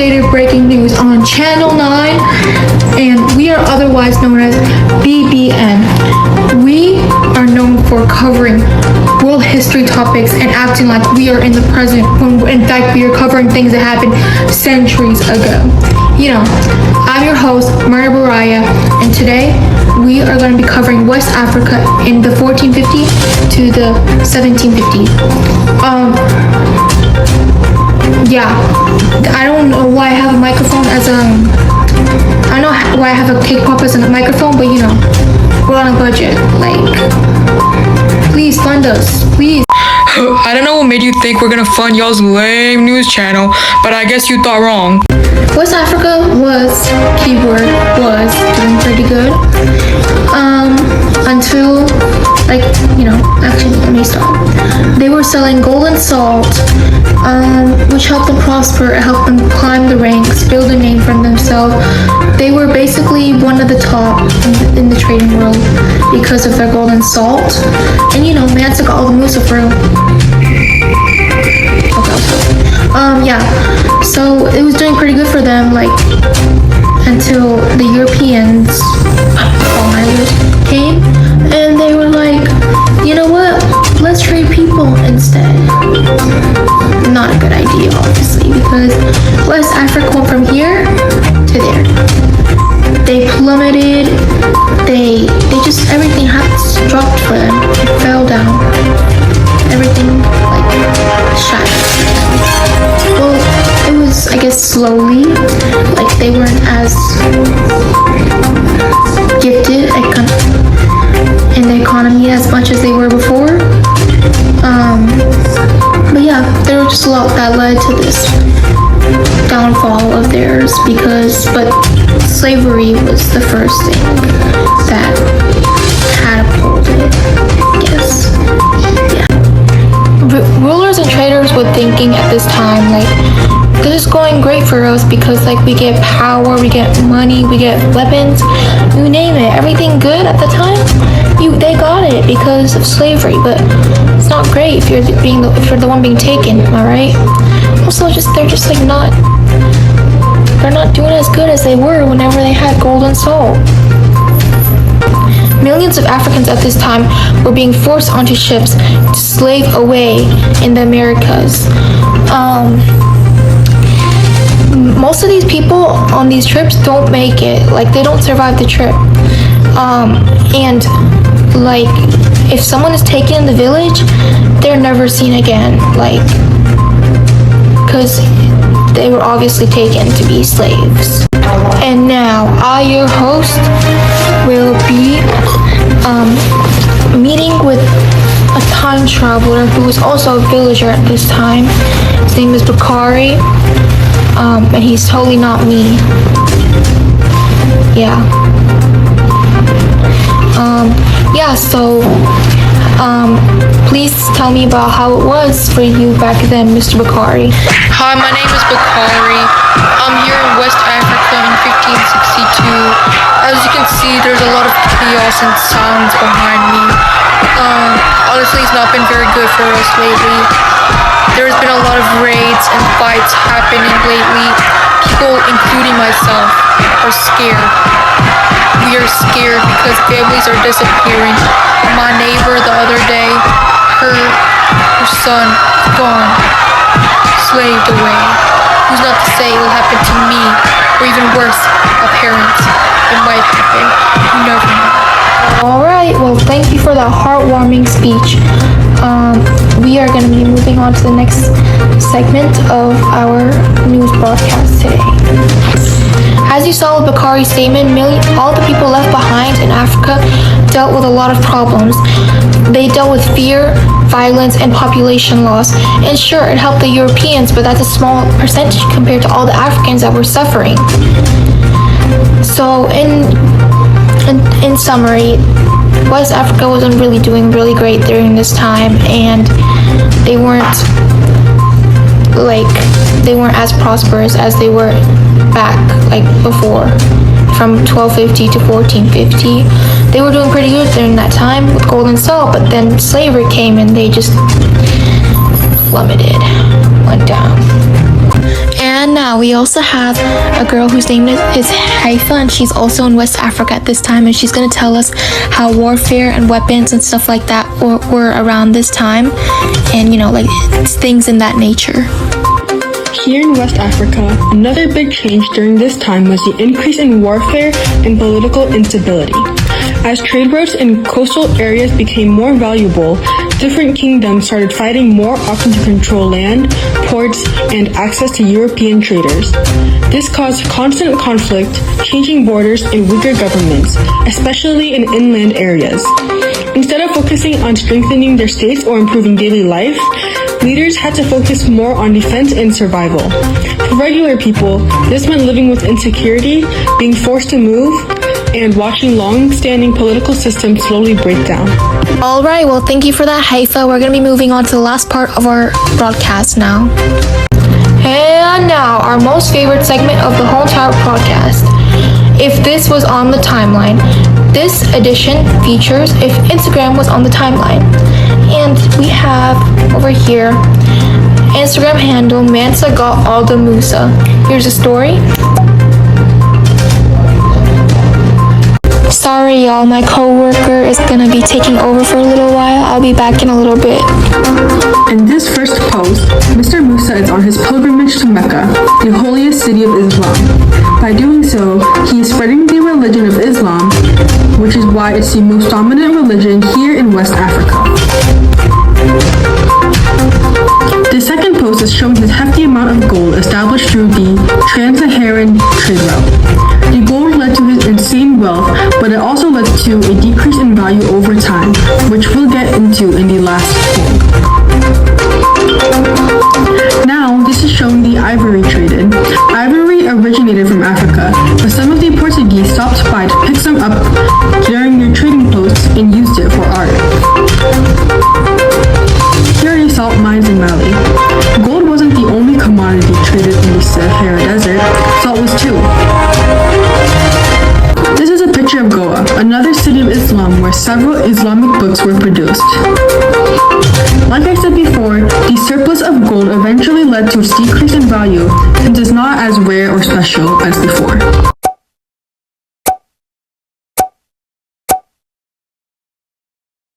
Backdated breaking news on Channel 9, and we are otherwise known as BBN. We are known for covering world history topics and acting like we are in the present, when in fact we are covering things that happened centuries ago. You know, I'm your host, Mariah, and today we are going to be covering West Africa in the 1450s to the 1750s. Yeah, I don't know why I have a microphone as I don't know why I have a cake pop as a microphone, but you know, we're on a budget. Like, please fund us, please. I don't know what made you think we're gonna fund y'all's lame news channel, but I guess you thought wrong. West Africa was doing pretty good. Until, like, you know, actually, let me stop. They were selling gold and salt, which helped them prosper, it helped them climb the ranks, build a name for themselves. They were basically one of the top in the trading world because of their gold and salt. And you know, man took all the moves of real. Yeah, so it was doing pretty good for them, like, until the Europeans, colonizers, came, and they were like, you know what, let's trade people instead. Not a good idea, obviously, because West Africa went from here to there. They plummeted, they just, everything dropped for them, it fell down. Everything, like, shot. Well, it was, I guess, slowly, like, they weren't as gifted in the economy as much as they were before. But yeah, there was just a lot that led to this downfall of theirs, but slavery was the first thing that catapulted, I guess. Yeah. Rulers and traders were thinking at this time, like, this is going great for us because, like, we get power, we get money, we get weapons, you name it, everything good at the time. They got it because of slavery, but it's not great if you're the one being taken, am I right? Also, they're just like they're not doing as good as they were whenever they had gold and salt. Millions of Africans at this time were being forced onto ships to slave away in the Americas. Most of these people on these trips don't make it. Like, they don't survive the trip. And, like, if someone is taken in the village, they're never seen again. Like, because they were obviously taken to be slaves. And now, I, your host, will be meeting with a time traveler who is also a villager at this time. His name is Bakari, and he's totally not me. Yeah. So please tell me about how it was for you back then, Mr. Bakari. Hi, my name is Bakari. I'm here in West Africa in 1562. As you can see, there's a lot of chaos and sounds behind me. Honestly, it's not been very good for us lately. There's been a lot of raids and fights happening lately. People, including myself, are scared. We are scared because families are disappearing. My neighbor the other day, her son is gone, slaved away. Who's not to say it will happen to me, or even worse, a parent. It might happen. You never know. Alright, well, thank you for that heartwarming speech. We are going to be moving on to the next segment of our news broadcast today. As you saw with Bakari's statement, all the people left behind in Africa dealt with a lot of problems. They dealt with fear, violence, and population loss. And sure, it helped the Europeans, but that's a small percentage compared to all the Africans that were suffering. So, in summary, West Africa wasn't really doing really great during this time, and they weren't as prosperous as they were back, like, before. From 1250 to 1450, they were doing pretty good during that time with gold and salt, but then slavery came and they just plummeted, went down. And now we we also have a girl whose name is Haifa, and she's also in West Africa at this time, and she's going to tell us how warfare and weapons and stuff like that were around this time, and like things in that nature. Here in West Africa, another big change during this time was the increase in warfare and political instability. As trade routes in coastal areas became more valuable, different kingdoms started fighting more often to control land, ports, and access to European traders. This caused constant conflict, changing borders, and weaker governments, especially in inland areas. Instead of focusing on strengthening their states or improving daily life, leaders had to focus more on defense and survival. For regular people, this meant living with insecurity, being forced to move, and watching long-standing political systems slowly break down. All right, well, thank you for that, Haifa. We're going to be moving on to the last part of our broadcast now. And now, our most favorite segment of the whole entire podcast. If this was on the timeline. This edition features if Instagram was on the timeline. And we have over here Instagram handle Mansa got all the Musa. Here's a story. Sorry y'all, my co-worker is gonna be taking over for a little while. I'll be back in a little bit. In this first post, Mr. Musa is on his pilgrimage to Mecca, the holiest city of Islam. By doing so, he is spreading the religion of Islam, which is why it's the most dominant religion here in West Africa. The second post is showing his hefty amount of gold established through the Trans-Saharan trade route. The gold led to his insane wealth, but it also led to a decrease in value over time, which we'll get into in the last poll. Now, this is showing the ivory traded. Ivory originated from Africa, but some of the Portuguese stopped by to pick some up during their trading posts and used it for art. Here are the salt mines in Mali. Gold wasn't the only commodity traded in the Sahara Desert, salt was too. This is a picture of Goa, another city of Islam where several Islamic books were produced. Like I said before, the surplus of gold eventually led to its decrease in value since it's not as rare or special as before.